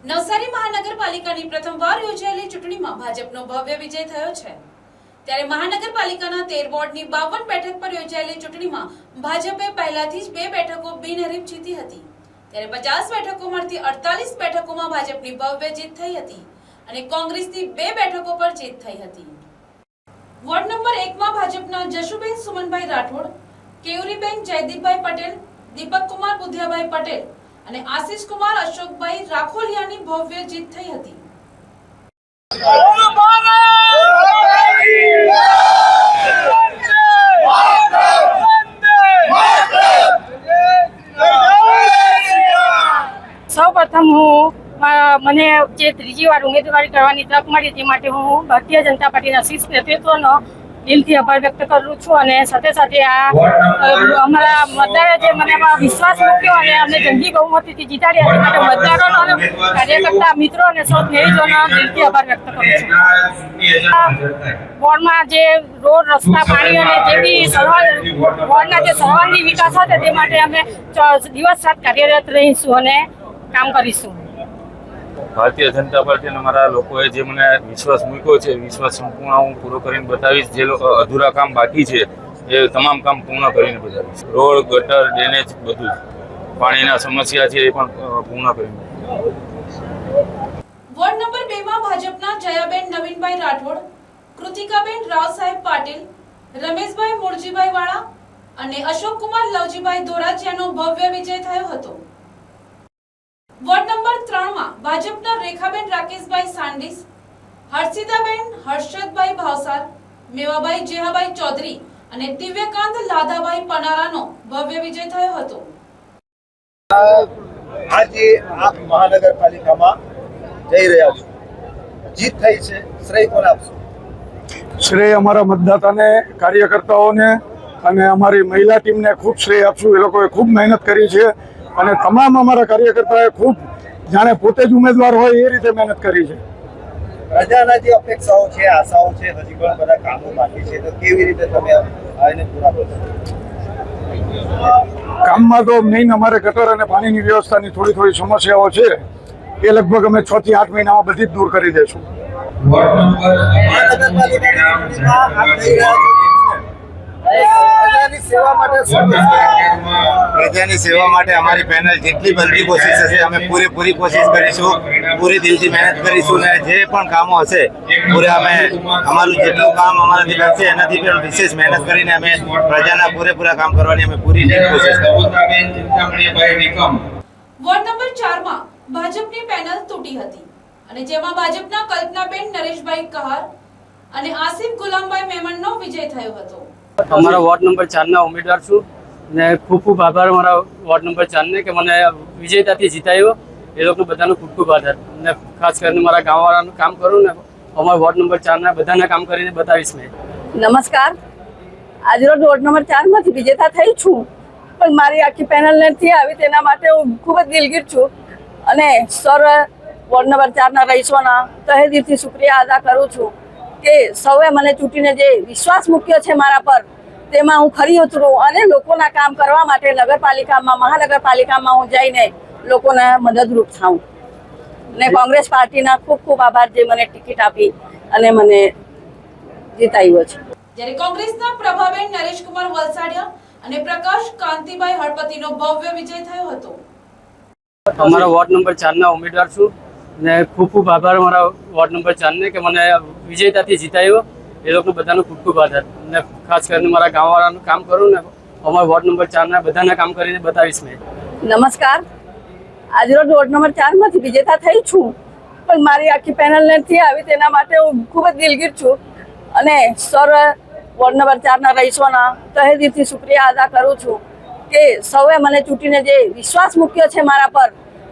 નવસારી મહાનગરપાલિકાની પ્રથમવાર યોજાયેલી ચૂંટણીમાં ભાજપનો ભવ્ય વિજય થયો છે। ત્યારે મહાનગરપાલિકાના 13 વોર્ડની 52 બેઠક પર યોજાયેલી ચૂંટણીમાં ભાજપે પહેલાથી જ 2 બેઠકો બિનહરીફ જીતી હતી। ત્યારે 50 બેઠકો મળતી 48 બેઠકોમાં ભાજપની ભવ્ય જીત થઈ હતી અને કોંગ્રેસની 2 બેઠકો પર જીત થઈ હતી। વોર્ડ નંબર 1 માં ભાજપના જશુબેન સુમનભાઈ રાઠોડ, કેયુરીબેન જયદીપભાઈ પટેલ, દીપકકુમાર બુધિયાભાઈ પટેલ અને આશીષ કુમાર અશોકભાઈ રાખોલિયાની ભવ્ય જીત થઈ હતી। સૌપ્રથમ મને જે ત્રીજી વાર ઉમેદવારી કરવાની તક મળી તે માટે હું ભારતીય જનતા પાર્ટીના શીર્ષ નેતૃત્વનો દિલથી આભાર વ્યક્ત કરું છું અને સાથે સાથે આ અમારા મતદારે જે મને વિશ્વાસ મૂક્યો અને અમને જંગી બહુમતીથી જીતાડ્યા તે માટે મતદારોનો અને કાર્યકર્તા મિત્રો અને સૌ સ્નેહીજોનો દિલથી આભાર વ્યક્ત કરું છું। વોર્ડમાં જે રોડ, રસ્તા, પાણી અને જે બી વોર્ડના જે સર્વાંગી વિકાસ હતો તે માટે અમે દિવસ રાત કાર્યરત રહીશું અને કામ કરીશું। ભારતીય જનતા પાર્ટીના મારા લોકોએ જે મને વિશ્વાસ મૂક્યો છે, વિશ્વાસ સંપૂર્ણ હું પૂરો કરીને બતાવીશ। જે અધૂરા કામ બાકી છે એ તમામ કામ પૂર્ણ કરીને બતાવીશ। રોડ, ગટર, ડ્રેનેજ, બધું પાણીના સમસ્યા છે એ પણ પૂર્ણ કરીને। વોર્ડ નંબર 2 માં ભાજપના જયાબેન નવીનભાઈ રાઠોડ, કૃતિકાબેન રાવ સાહેબ પાટીલ, રમેશભાઈ મોરજીભાઈ વાળા અને અશોકકુમાર લવજીભાઈ ધોરાજીયાનો ભવ્ય વિજય થયો હતો। વોર્ડ નંબર 3 માં ભાજપના રેખાબેન રાકેશભાઈ સાંડીસ, હર્ષિદાબેન હર્ષદભાઈ ભાવસાર, મેવાભાઈ જેહાભાઈ ચૌધરી અને દિવ્યકાંત લાધાભાઈ પનારાનો ભવ્ય વિજય થયો હતો। આજે આપ મહાનગરપાલિકામાં જઈ રહ્યા છો, જીત થઈ છે, શ્રેય કોને આપશો? શ્રેય અમારા મતદાતાને, કાર્યકર્તાઓને અને અમારી મહિલા ટીમને ખૂબ શ્રેય આપશું। એ લોકોએ ખૂબ મહેનત કરી છે અને તમામ અમારા કાર્યકર્તાએ ખૂબ જાણે પોતે જ ઉમેદવાર હોય એ રીતે મહેનત કરી છે। પ્રજાના જે અપેક્ષાઓ છે, આશાઓ છે, હજી ઘણા બધા કામો બાકી છે, તો કેવી રીતે તમે આને પૂરા કરશો? કામમાં તો મેઇન અમારે ગટર અને પાણીની વ્યવસ્થાની થોડી સમસ્યાઓ છે, એ લગભગ અમે 6 થી 8 મહિનામાં બધી જ દૂર કરી દઈશું। પ્રજાની સેવા માટે અમારી પેનલ જેટલી બનતી કોશિશ હશે અમે પૂરેપૂરી કોશિશ કરીશું, પૂરી દિલથી મહેનત કરીશું અને જે પણ કામો હશે પૂરે અમે અમારું જેટલું કામ અમારાથી બનશે એનાથી પણ વિશેષ મહેનત કરીને અમે પ્રજાના પૂરેપૂરા કામ કરવાની અમે પૂરી કોશિશ કરીશું। વોર્ડ નંબર 4 માં ભાજપની પેનલ તૂટી હતી અને જેમાં ભાજપના કલ્પનાબેન નરેશભાઈ કહાર અને આસિફ ગુલામભાઈ મેમણનો વિજય થયો હતો। અમારા વોર્ડ નંબર 4 ના ઉમેદવાર છું ને ખૂબ ખૂબ આભાર મારા વોર્ડ નંબર 4 ને કે મને વિજેતાથી જીતાયો। એ લોકો બધાનો ખૂબ ખૂબ આભાર ને ખાસ કરીને મારા ગામવાળાનું કામ કરું ને અમારા વોર્ડ નંબર 4 ના બધાના કામ કરીને બતાવીશ મેં। નમસ્કાર, આજરોજ વોર્ડ નંબર 4 માંથી વિજેતા થઈ છું, પણ મારી આખી પેનલ નથી આવી તેના માટે હું ખૂબ જ દિલગીર છું અને સર્વ વોર્ડ નંબર 4 ના રહીશોના તહે દિલથી શુક્રિયા અદા કરું છું કે સૌએ મને ચૂંટીને જે વિશ્વાસ મૂક્યો છે મારા પર તેમાં હું ખરી ઉતરું અને લોકોના કામ કરવા માટે નગરપાલિકામાં, મહાનગરપાલિકામાં હું જઈને લોકોને મદદરૂપ થાઉં। અને કોંગ્રેસ પાર્ટીના ખૂબ ખૂબ આભાર જે મને ટિકિટ આપી અને મને જીતાડ્યો છે। જ્યારે કોંગ્રેસના પ્રભાબેન નરેશકુમાર વલસાડિયા અને પ્રકાશ કાંતિભાઈ હળપતિનો ભવ્ય વિજય થયો હતો। અમારા વોર્ડ નંબર 4 ના ઉમેદવાર છું ને ખૂબ ખૂબ આભાર મારા વોર્ડ નંબર 4 ને કે મને વિજેતાથી જીતાયો। એ લોકો બધાનો ખૂબ ખૂબ આભાર ને ખાસ કરીને મારા ગામવાળાનું કામ કરું ને અમારા વોર્ડ નંબર 4 ના બધાના કામ કરીને બતાવીશ મેં। નમસ્કાર, આજરોજ વોર્ડ નંબર 4 માંથી વિજેતા થઈ છું, પણ મારી આખી પેનલ નથી આવી તેના માટે હું ખૂબ જ દિલગીર છું અને સર્વ વોર્ડ નંબર 4 ના રહીશોના તહે દિલથી શુક્રિયા અદા કરું છું કે સૌએ મને ચૂંટીને જે વિશ્વાસ મૂક્યો છે મારા પર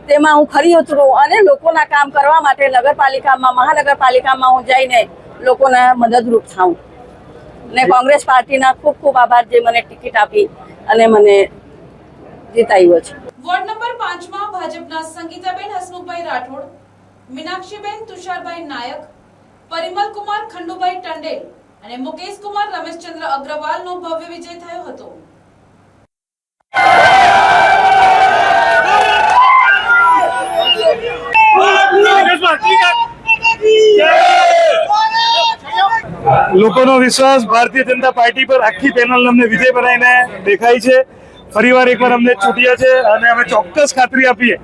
તેમાં હું ખરી ઉતરું અને લોકોના કામ કરવા માટે નગરપાલિકામાં, મહાનગરપાલિકામાં હું જઈને લોકોને મદદરૂપ થાઉં। અને કોંગ્રેસ પાર્ટીના ખૂબ ખૂબ આભાર જે મને ટિકિટ આપી અને મને જીતાડ્યો છે। વોર્ડ નંબર 5 માં ભાજપના સંગીતાબેન હસમુખભાઈ રાઠોડ, મીનાક્ષીબેન તુષારભાઈ નાયક, પરિમલ કુમાર ખંડુભાઈ ટંડેલ અને મુકેશ કુમાર રમેશચંદ્ર અગ્રવાલનો ભવ્ય વિજય થયો હતો। લોકોનો વિશ્વાસ ભારતીય જનતા પાર્ટી પર આખી પેનલ અમને વિજય બનાવીને દેખાય છે. ફરીવાર એકવાર અમને ચૂંટ્યા છે અને અમે ચોક્કસ ખાતરી આપીએ,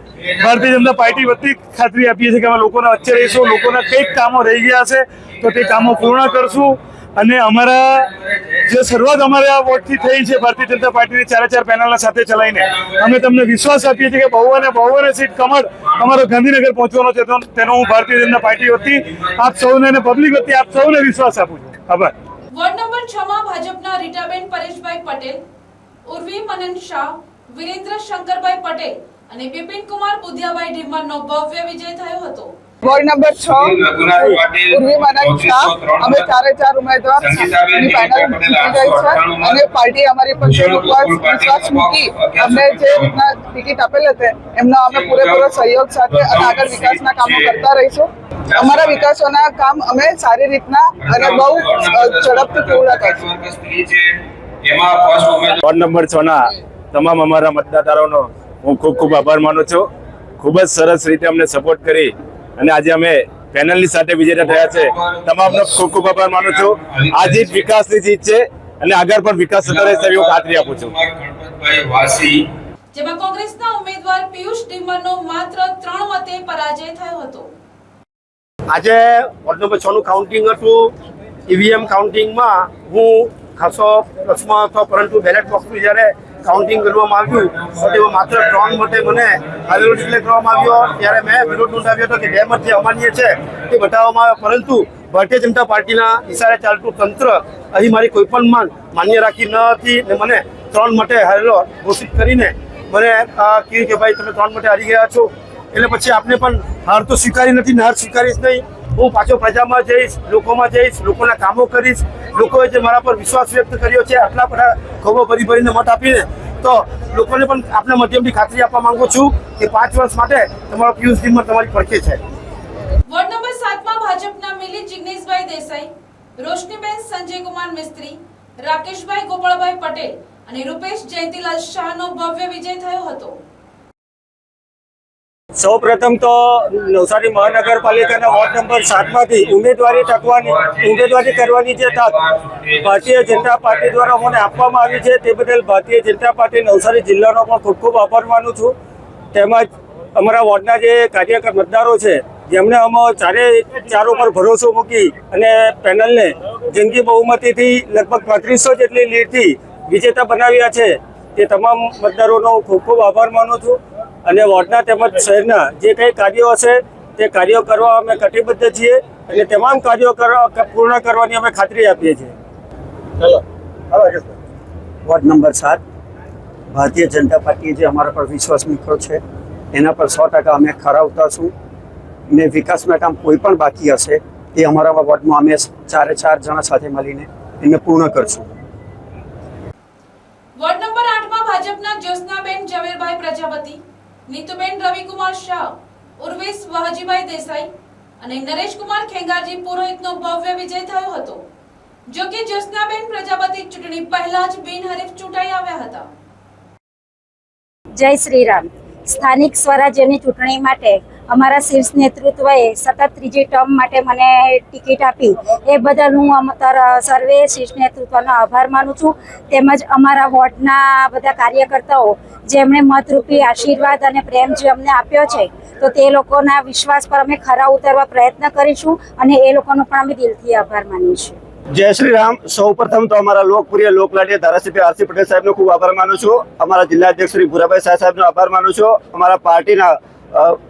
ભારતીય જનતા પાર્ટી વતી ખાતરી આપીએ છીએ કે અમે લોકોના વચ્ચે રહીશું. લોકોના કંઈક કામો રહી ગયા છે તો તે કામો પૂર્ણ કરશું. અને અમારા જે શરૂઆત અમારા આ વોટથી થઈ છે ભારતીય જનતા પાર્ટીની 4 પેનલના સાથે ચલાવીને, અમે તમને વિશ્વાસ આપીએ છીએ કે 52 સીટ કમળ અમારો ગાંધીનગર પહોંચવાનો છે. તેનો હું ભારતીય જનતા પાર્ટી વતી આપ સૌને અને પબ્લિક વતી આપ સૌને વિશ્વાસ આપું છું. આભાર. વોર્ડ નંબર 6 માં ભાજપના રીટાબેન પરેશભાઈ પટેલ, ઉર્વી મનન શાહ, વિરેન્દ્ર શંકરભાઈ પટેલ અને બિપિન કુમાર બુધિયાભાઈ ઢીમરનો ભવ્ય વિજય થયો હતો. વોર્ડ નંબર 6 ઉર્વી મનન શાહ, અમે 4 ઉમેદવાર પેનલ જીતી ગઈ છે અને પાર્ટી અમારી પર વિશ્વાસ મૂકી અમને જે રીતના ટિકિટ આપેલ હતી એમનો અમે પૂરેપૂરો સહયોગ સાથે અને આગળ વિકાસના કામો કરતા રહીશું. અમારા વિકાસોના કામ અમે સારી રીતના અને બહુ ઝડપથી પૂર્ણ કરશું. વોર્ડ નંબર 6 ના તમામ અમારા મતદાતાઓનો હું ખૂબ ખૂબ આભાર માનું છું. ખૂબ જ સરસ રીતે અમને સપોર્ટ કરી અને આજે અમે પેનલની સાથે વિજેતા થયા છે. તમામનો ખૂબ ખૂબ આભાર માનું છું. આ જીત વિકાસની જીત છે અને આગળ પણ વિકાસ થતો રહેશે એવી હું ખાતરી આપું છું. જેમાં કોંગ્રેસના ઉમેદવાર પિયુષ ઢીમરનો માત્ર 3 મતે પરાજય થયો હતો. આજે વોર્ડ નંબર 6 નું કાઉન્ટિંગ હતું. ઈવીએમ કાઉન્ટિંગમાં હું ખાસો પ્રશ્નમાં હતો, પરંતુ બેલેટ બોક્સનું જ્યારે કાઉન્ટિંગ કરવામાં આવ્યું તો તેમાં માત્ર 3 મતે મને વિરોધ ડિક્લેર કરવામાં આવ્યો. ત્યારે મેં વિરોધ નોંધાવ્યો હતો કે 2 મત જે અમાન્ય છે તે બતાવવામાં આવ્યો, પરંતુ ભારતીય જનતા પાર્ટીના ઇશારે ચાલતું તંત્ર અહીં મારી કોઈ પણ માંગ માન્ય રાખી ન હતી ને મને 3 મતે હારેલો ઘોષિત કરીને મને કહ્યું કે ભાઈ તમે 3 મતે હારી ગયા છો, એટલે પછી આપને પણ હાર તો સ્વીકારી નથી ને હાર સ્વીકારીશ નહીં. હું પાછો પ્રજામાં જઈશ, લોકોમાં જઈશ, લોકોના કામો કરીશ. લોકોએ જે મારા પર વિશ્વાસ વ્યક્ત કર્યો છે આટલા બધા ખોબો ભરીને મત આપીને, તો લોકોને પણ આપના માધ્યમથી ખાતરી આપવા માંગુ છું કે 5 વર્ષ માટે તમારો પિયુષ ઢીમર તમારી પડખે છે. વોર્ડ નંબર 7 માં ભાજપના મિલી જિગ્નેશભાઈ દેસાઈ, રોશનીબેન સંજયકુમાર મિસ્ત્રી, રાકેશભાઈ ગોપાળભાઈ પટેલ અને રૂપેશ જયંતિલાલ શાહનો ભવ્ય વિજય થયો હતો. સૌ પ્રથમ તો નવસારી મહાનગરપાલિકાના વોર્ડ નંબર 7 માંથી ઉમેદવારી કરવાની જે તક ભારતીય જનતા પાર્ટી દ્વારા મને આપવામાં આવી છે તે બદલ ભારતીય જનતા પાર્ટી નવસારી જિલ્લાનો પણ ખૂબ ખૂબ આભાર માનું છું. તેમજ અમારા વોર્ડના જે કાર્યકર મતદારો છે જેમણે અમે 4 ઉપર ભરોસો મૂકી અને પેનલને જંગી બહુમતીથી લગભગ 3500 જેટલી લીડથી વિજેતા બનાવ્યા છે, તે તમામ મતદારોનો ખૂબ ખૂબ આભાર માનું છું. અને વોર્ડના તેમજ શહેરના જે કંઈ કાર્યો હશે તે કાર્યો કરવા અમે કટિબદ્ધ છીએ અને તમામ કાર્યો પૂર્ણ કરવાની અમે ખાતરી આપીએ છીએ. વોર્ડ નંબર 7 ભારતીય જનતા પાર્ટીએ જે અમારા પર વિશ્વાસ મૂક્યો છે એના પર 100% અમે ખરા ઉતરશું ને વિકાસના કામ કોઈ પણ બાકી હશે એ અમારા વોર્ડમાં અમે 4 જણા સાથે મળીને એને પૂર્ણ કરશું. વોર્ડ નંબર 8 માં ભાજપના જ્યોત્સનાબેન ઝવેરભાઈ પ્રજાપતિ, નીતુબેન રવિકુમાર શાહ, ઉર્વેશ વાહજીભાઈ દેસાઈ અને નરેશકુમાર ખેંગારજી પુરોહિતનો ભવ્ય વિજય થયો હતો. જો કે જ્યોત્સનાબેન પ્રજાપતિ ચૂંટણી પહેલા જ બિનહરીફ ચૂંટાઈ આવ્યા હતા. જય શ્રી રામ. સ્થાનિક સ્વરાજ્યની ચૂંટણી માટે અમારા શીર્ષ નેતૃત્વએ સતત 3જી ટર્મ માટે મને ટિકિટ આપી એ બદલ હું સર્વે શીર્ષ નેતૃત્વનો આભાર માનું છું. તેમજ અમારા વોર્ડના બધા કાર્યકર્તાઓ જેમણે મતરૂપી આશીર્વાદ અને પ્રેમ જે અમને આપ્યો છે તો તે લોકોના વિશ્વાસ પર અમે ખરા ઉતરવા પ્રયત્ન કરીશું અને એ લોકોનો પણ અમે દિલથી આભાર માનીશું. જય શ્રી રામ. સૌ પ્રથમ તો અમારા લોકપ્રિય લોકલાડીય ધારાસભ્ય આરસી પટેલ સાહેબનો ખૂબ આભાર માનું છું. અમારા જિલ્લા અધ્યક્ષ શ્રી ભુરાભાઈ શાહ સાહેબનો આભાર માનું છું. અમારા પાર્ટીના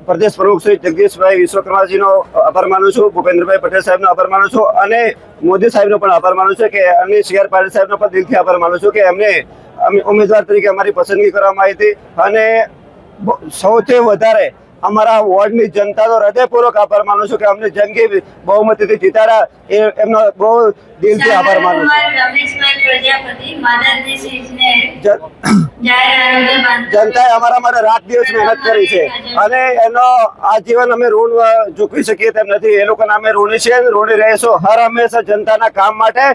પ્રદેશ પ્રમુખ શ્રી જગદીશભાઈ વિશ્વકર્માજીનો આભાર માનું છું. ભૂપેન્દ્રભાઈ પટેલ સાહેબનો આભાર માનું છું અને મોદી સાહેબનો પણ આભાર માનું છું કે અને CR પાટીલ સાહેબનો પણ દિલથી આભાર માનું છું કે એમને ઉમેદવાર તરીકે અમારી પસંદગી કરવામાં આવી હતી. અને સૌથી વધારે અમારા વોર્ડની જનતાનો હૃદયપૂર્વક આભાર માનું છું કે અમને જંગી બહુમતીથી જીતાડા એમનો બહુ દિલથી આભાર માનું છું. જનતાએ અમારા માટે રાત દિવસ મહેનત કરી છે અને એનો આજીવન અમે ઋણ ચૂકવી શકીએ તેમ નથી. એ લોકોના અમે ઋણી છીએ, ઋણી રહીશું. હર હંમેશા જનતાના કામ માટે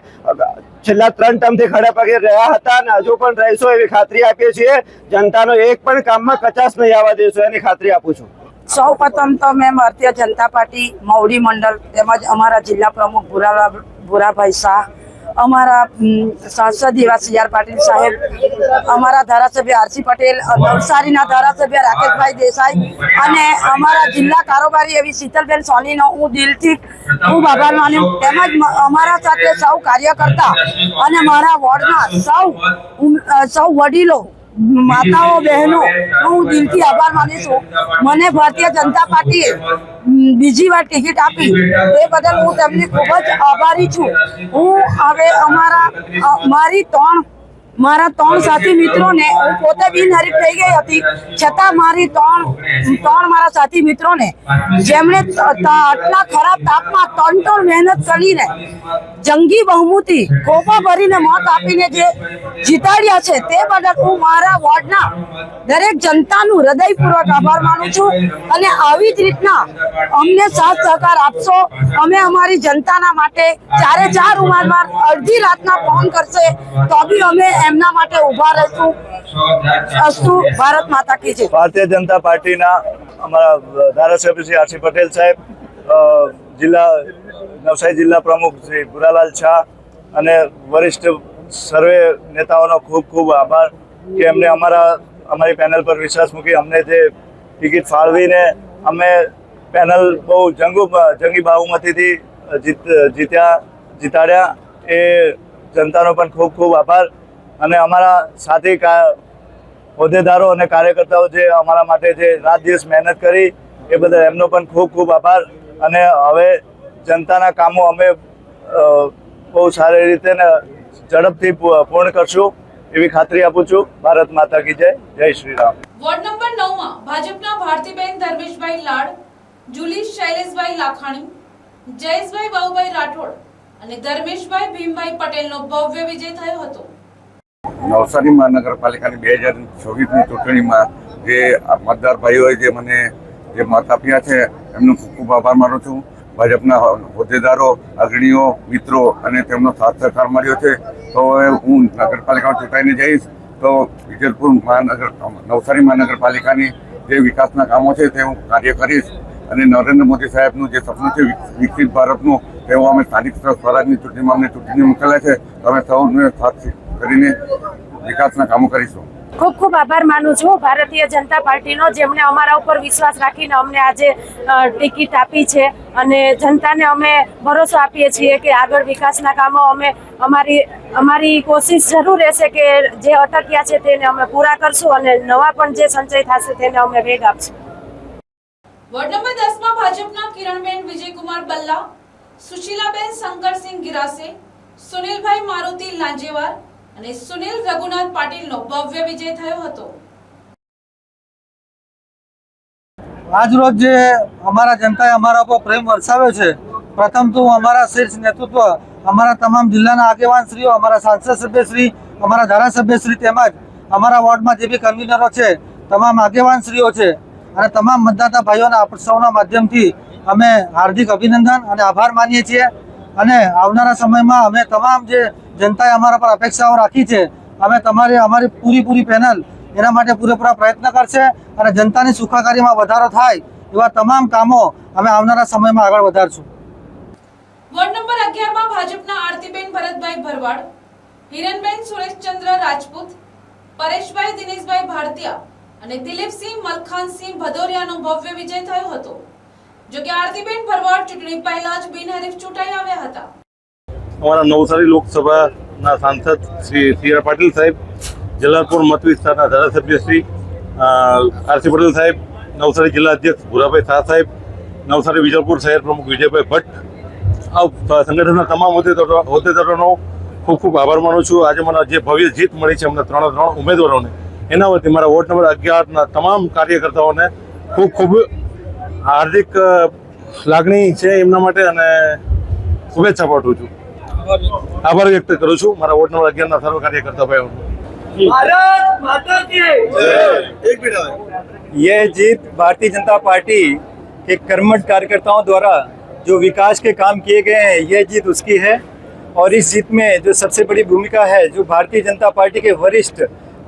છેલ્લા 3 ટર્મથી ખડે પગે રહ્યા હતા અને હજુ પણ રહીશું એવી ખાતરી આપીએ છીએ. જનતાનો એક પણ કામમાં કચાશ નહીં આવવા દઈશું એની ખાતરી આપું છું. સૌ પ્રથમ તો મેં ભારતીય જનતા પાર્ટી મવડી મંડળ તેમજ અમારા જિલ્લા પ્રમુખ ભૂરાભાઈ શાહ, અમારા સાંસદ એવા સી આર પાટીલ સાહેબ, અમારા ધારાસભ્ય આરસી પટેલ, નવસારીના ધારાસભ્ય રાકેશભાઈ દેસાઈ અને અમારા જિલ્લા કારોબારી એવી શીતલબેન સોનીનો હું દિલથી ખૂબ આભાર માનું. તેમજ અમારા સાથે સૌ કાર્યકર્તા અને મારા વોર્ડના સૌ વડીલો, માતાઓ, બહેનો, હું દિલથી આભાર માનું છું. મને ભારતીય જનતા પાર્ટીએ બીજી વાર ટિકિટ આપી તે બદલ હું તેમની ખૂબ જ આભારી છું. હું હવે મારા ત્રણ સાથી મિત્રોને, હું પોતે બિનહરીફ થઈ ગઈ હતી છતાં મારી ત્રણ મારા સાથી મિત્રોને જેમણે આટલા ખરાબ તાપમાં તનતોડ મહેનત કરીને જંગી બહુમતી ખોપા ભરીને મત આપીને જે જીતાડ્યા છે તે બદલ હું મારા વોર્ડના દરેક જનતાનું હૃદયપૂર્વક આભાર માનું છું. અને આવી જ રીતના અમને સાથ સહકાર આપશો. અમે અમારી જનતાના માટે 4 ઉમેદવાર અડધી રાતના ફોન કરશે તો બી અમે એમના માટે ઉભા રહીશું. અસ્તુ ભારત માતા કી જય. ભારતીય જનતા પાર્ટીના અમારા ધારાસભ્ય શ્રી આરસી પટેલ સાહેબ, નવસારી જિલ્લા પ્રમુખ શ્રી ભૂરાલાલ શાહ અને વરિષ્ઠ સર્વે નેતાઓનો ખૂબ ખૂબ આભાર કે એમને અમારી પેનલ પર વિશ્વાસ મૂકી અમને જે ટિકિટ ફાળવીને અમે પેનલ બહુ જંગી બહુમતીથી જીતાડ્યા. એ જનતાનો પણ ખૂબ ખૂબ આભાર. અને અમારા સાથી હોદ્દેદારો અને કાર્યકર્તાઓ જે અમારા માટે જે રાત દિવસ મહેનત કરી એ બદલ એમનો પણ ખૂબ ખૂબ આભાર. અને હવે જનતાના કામો અમે બહુ સારી રીતે ને ઝડપથી પૂર્ણ કરશું એવી ખાતરી આપું છું. ભારત માતા કી જય. જય શ્રી રામ. વોર્ડ નંબર 9 માં ભાજપના ભારતીબેન ધર્મેશભાઈ લાડ, જુલી શૈલેષભાઈ લાખાણી, જયેશભાઈ બાબુભાઈ રાઠોડ અને ધર્મેશભાઈ ભીમભાઈ પટેલનો ભવ્ય વિજય થયો હતો. નવસારી મહાનગરપાલિકાની 2024ની ચૂંટણીમાં જે મતદાર ભાઈઓએ જે મને જે મત આપ્યા છે એમનો ખૂબ ખૂબ આભાર માનું છું. ભાજપના હોદ્દેદારો, અગ્રણીઓ, મિત્રો અને તેમનો સાથ સહકાર મળ્યો છે. તો હું નગરપાલિકામાં ચૂંટાઈને જઈશ તો વિજલપુર નવસારી મહાનગરપાલિકાની જે વિકાસના કામો છે તે હું કાર્ય કરીશ. અને નરેન્દ્ર મોદી સાહેબનું જે સપનું છે વિકસિત ભારતનું, તેવું અમે સ્થાનિક સ્વરાજની ચૂંટણીમાં અમને ચૂંટણી મોકલ્યા છે. તો અમે સૌને સાથ કરીને વિકાસના કામો કરીશું. ખૂબ ખૂબ આભાર માનું છું ભારતીય જનતા પાર્ટીનો, જેમણે અમારા ઉપર વિશ્વાસ રાખીને અમને આજે ટિકિટ આપી છે. અને જનતાને અમે ભરોસો આપીએ છીએ કે આગળ વિકાસના કામો અમારી કોશિશ જરૂર રહેશે કે જે અટક્યા છે તેને અમે પૂરા કરશું અને નવા પણ જે સંચય થશે તેને અમે વેગ આપશું. વોર્ડ નંબર 10 માં ભાજપના કિરણબેન વિજયકુમાર બલ્લા, સુશીલાબેન શંકરસિંહ ગિરાસે, સુનિલભાઈ મારુતિ લાંજેવાર અને સુનિલ રઘુનાથ પાટીલનો ભવ્ય વિજય થયો હતો. આજ રોજ જે અમારા જનતાએ અમારા ઉપર પ્રેમ વરસાવ્યો છે, પ્રથમ તો અમારા શીર્ષ નેતૃત્વ, અમારા તમામ જિલ્લાના આગેવાનશ્રીઓ, અમારા સાંસદ સભ્યશ્રી, અમારા ધારાસભ્યશ્રી તેમજ અમારા વોર્ડમાં જે બી કન્વીનરો છે, તમામ આગેવાનશ્રીઓ છે અને તમામ મતદાતા ભાઈઓના આપ સૌના માધ્યમથી અમે હાર્દિક અભિનંદન અને આભાર માનીએ છીએ. અને આવનારા સમયમાં અમે તમામ જે જનતાએ અમારા પર અપેક્ષાઓ રાખી છે, અમે અમારી પૂરી પેનલ એના માટે પૂરેપૂરા પ્રયત્ન કરશે અને જનતાની સુખાકારીમાં વધારો થાય એવા તમામ કામો અમે આવનારા સમયમાં આગળ વધારશું. વોર્ડ નંબર 11 માં ભાજપના આરતીબેન ભરતભાઈ ભરવાડ, હિરણબેન સુરેશચંદ્ર રાજપૂત, પરેશભાઈ દિનેશભાઈ ભારતીયા અને દિલીપસિંહ મલખાનસિંહ ભદોરિયાનો ભવ્ય વિજય થયો હતો. જો કે આરતીબેન ભરવાડ ચૂંટણી પહેલા જ બિનહરીફ ચૂંટાઈ આવ્યા હતા. અમારા નવસારી લોકસભાના સાંસદ શ્રી સી આર પાટીલ સાહેબ, જલાલપુર મત વિસ્તારના ધારાસભ્ય શ્રી આરસી પટેલ સાહેબ, નવસારી જિલ્લા અધ્યક્ષ ભૂરાભાઈ શાહ સાહેબ, નવસારી વિજલપુર શહેર પ્રમુખ વિજયભાઈ ભટ્ટ, આ સંગઠનના તમામ હોદ્દેદારોનો ખૂબ ખૂબ આભાર માનું છું. આજે મને જે ભવ્ય જીત મળી છે અમને 3 ઉમેદવારોને, એના વતી મારા વોર્ડ નંબર 11ના તમામ કાર્યકર્તાઓને ખૂબ ખૂબ હાર્દિક લાગણી છે એમના માટે અને શુભેચ્છા પાઠવું છું. આભાર વ્યક્ત કરું છું મારા વોર્ડ નંબર 11ના સર્વ કાર્યકર્તા ભાઈઓનો. भारत माता की यह जीत भारतीय जनता पार्टी के कर्मठ कार्यकर्ताओं द्वारा जो विकास के काम किए गए हैं, यह जीत उसकी है. और इस जीत में जो सबसे बड़ी भूमिका है, जो भारतीय जनता पार्टी के वरिष्ठ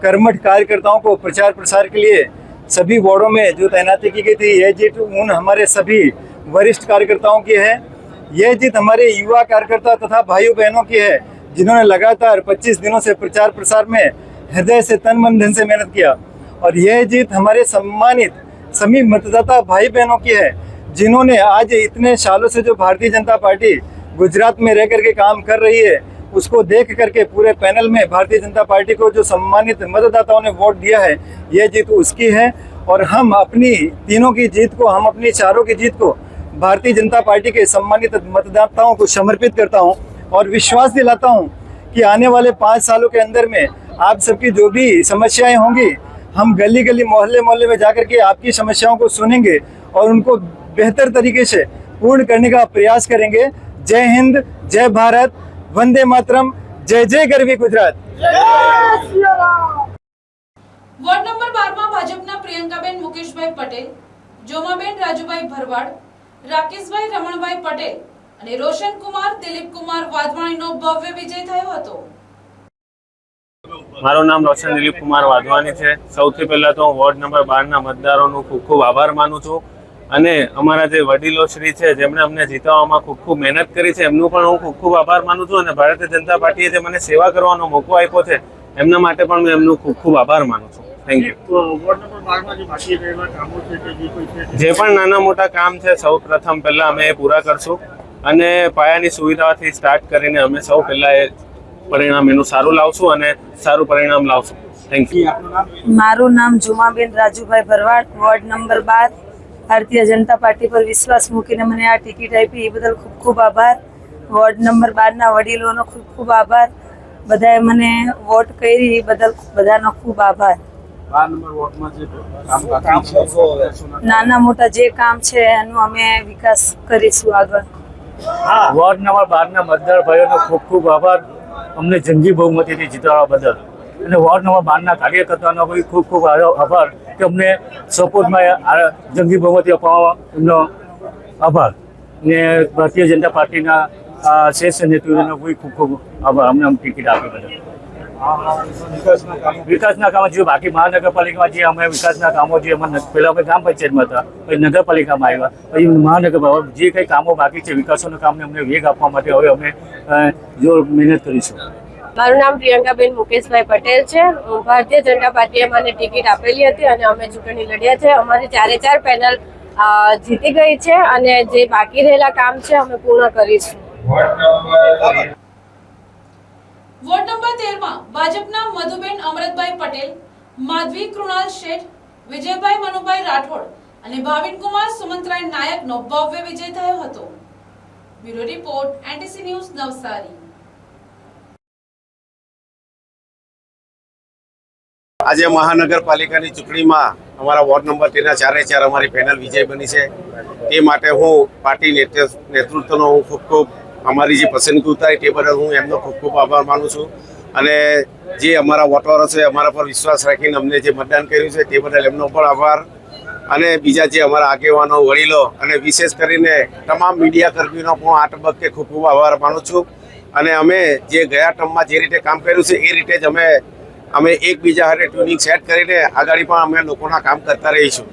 कर्मठ कार्यकर्ताओं को प्रचार प्रसार के लिए सभी वार्डों में जो तैनाती की गई थी, यह जीत उन हमारे सभी वरिष्ठ कार्यकर्ताओं की है ये जीत हमारे युवा कार्यकर्ता तथा भाइयों बहनों की है, जिन्होंने लगातार 25 दिनों से प्रचार प्रसार में हृदय से तन मन धन से मेहनत किया। और यह जीत हमारे सम्मानित सभी मतदाता भाई बहनों की है, जिन्होंने आज इतने सालों से जो भारतीय जनता पार्टी गुजरात में रह करके काम कर रही है, उसको देख करके पूरे पैनल में भारतीय जनता पार्टी को जो सम्मानित मतदाताओं ने वोट दिया है, यह जीत उसकी है। और हम अपनी तीनों की जीत को, हम अपनी चारों की जीत को भारतीय जनता पार्टी के सम्मानित मतदाताओं को समर्पित करता हूं और विश्वास दिलाता हूं कि आने वाले 5 सालों के अंदर में आप सबकी जो भी समस्याएं होंगी, हम गली गली मोहल्ले मोहल्ले में जाकर के आपकी समस्याओं को सुनेंगे और उनको बेहतर तरीके से पूर्ण करने का प्रयास करेंगे। जय हिंद, जय भारत, वंदे मातरम, जय जय गरवी गुजरात। વોર્ડ નંબર 12 માં ભાજપના પ્રિયંકાબેન મુકેશભાઈ પટેલ, જોમાબેન રાજુભાઈ ભરવાડ, રાકેશભાઈ રમણભાઈ પટેલ અને રોશનકુમાર દિલીપકુમાર વાધવાણીનો ભવ્ય વિજય થયો હતો। મારું નામ રોશન દિલીપ કુમાર વાધવાની છે। સૌથી પહેલા તો હું વોર્ડ નંબર 12 ના મતદારોનો ખૂબ ખૂબ આભાર માનું છું અને અમારા જે વડીલો શ્રી છે જેમણે અમને જીતાવવામાં ખૂબ ખૂબ મહેનત કરી છે, એમનું પણ હું ખૂબ ખૂબ આભાર માનું છું અને ભારતીય જનતા પાર્ટીએ જે મને સેવા કરવાનો મોકો આપ્યો છે એમના માટે પણ હું એમનો ખૂબ ખૂબ આભાર માનું છું। Thank you. જે પણ નાના મોટા કામ છે સૌ પ્રથમ પહેલા અમે એ પૂરા કરશું અને પાયાની સુવિધાથી સ્ટાર્ટ કરીને અમે સૌ પહેલા એ પરિણામ એનું સારું લાવશું અને સારું પરિણામ લાવશું। Thank you. મારું નામ જુમાબેન રાજુભાઈ ભરવાડ, ward number 12, Bharatiya Janata party પર વિશ્વાસ મૂકીને મને આ ટિકિટ આપી એ બદલ ખૂબ ખૂબ આભાર। વોર્ડ નંબર 12 ના વડીલોનો ખૂબ ખૂબ આભાર। બધાએ મને વોટ કરી એ બદલ બધાનો ખૂબ આભાર। નાના મોટા જે કામ છે એનું અમે વિકાસ કરીશું આગળ। વોર્ડ નંબર 12 ના મતદાર ભાઈઓનો ખૂબ ખૂબ આભાર અમને જંગી બહુમતીથી જીતાડવા બદલ અને વોર્ડ નંબર 12 ના કાર્યકર્તાઓનો ખૂબ ખૂબ આભાર કે અમને સપોર્ટમાં જંગી બહુમતી અપાવવા એમનો આભાર ને ભારતીય જનતા પાર્ટીના શીર્ષ નેતૃત્વનો ખૂબ ખૂબ આભાર અમને ટિકિટ આપી બદલ। વિકાસના કામો જે બાકી મહાનગરપાલિકામાં જે અમે વિકાસના કામો જે પહેલાં અમે ગ્રામ પંચાયતમાં હતા, પછી નગરપાલિકામાં આવ્યા, પછી મહાનગરપાલિકા જે કંઈ કામો બાકી છે વિકાસોના કામને અમને વેગ આપવા માટે હવે અમે જોર મહેનત કરીશું। મારું નામ પ્રિયંકાબેન મુકેશભાઈ પટેલ છે। ભારતીય જનતા પાર્ટીએ મને ટિકિટ આપેલી હતી અને અમે ચૂંટણી લડ્યા છે। અમારી 4 પેનલ જીતી ગઈ છે અને જે બાકી રહેલા કામ છે અમે પૂર્ણ કરીશું। વોર્ડ નંબર 13 માં ભાજપના મધુબેન અમરતભાઈ પટેલ, માધવી કૃણાલ શેઠ, વિજયભાઈ મનુભાઈ રાઠોડ અને ભાવિનકુમાર સુમંતરાય નાયકનો ભવ્ય વિજય થયો હતો। Bureau report, NTC news, Navsari. આજે મહાનગરપાલિકાની ચૂંટણીમાં અમારા વોર્ડ નંબર 13 ના 4 અમારી પેનલ વિજય બની છે। એ માટે હું પાર્ટી નેતૃત્વનો હું ખૂબ ખૂબ અમારી જે પસંદગી ઉતારી તે બદલ હું એમનો ખૂબ ખૂબ આભાર માનું છું અને જે અમારા વોટરો છે અમારા પર વિશ્વાસ રાખીને અમને જે મતદાન કર્યું છે તે બદલ એમનો પણ આભાર અને બીજા જે અમારા આગેવાનો, વડીલો અને વિશેષ કરીને તમામ મીડિયા કર્મીઓનો પણ આ તબક્કે ખૂબ ખૂબ આભાર માનું છું અને અમે જે ગયા ટર્મમાં જે રીતે કામ કર્યું છે એ રીતે જ અમે એકબીજા સાથે ટ્યુનિંગ સેટ કરીને આગળ પણ અમે લોકોના કામ કરતા રહીશું।